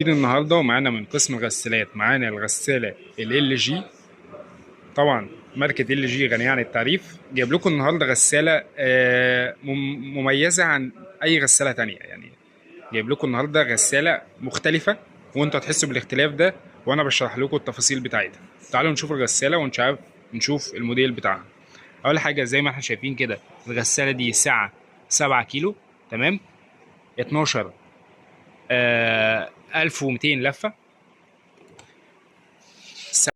النهارده ومعانا من قسم الغسالات معانا الغساله ال جي. طبعا ماركه ال جي غنيه عن التعريف. جايب لكم النهارده غساله مميزه عن اي غساله تانية يعني. جايب لكم النهارده غساله مختلفه وانتوا هتحسوا بالاختلاف ده وانا بشرح لكم التفاصيل بتاعتها. تعالوا نشوف الغساله ونشوف الموديل بتاعها. اول حاجه زي ما احنا شايفين كده الغساله دي سعه 7 كيلو. تمام. 12 1200 لفه.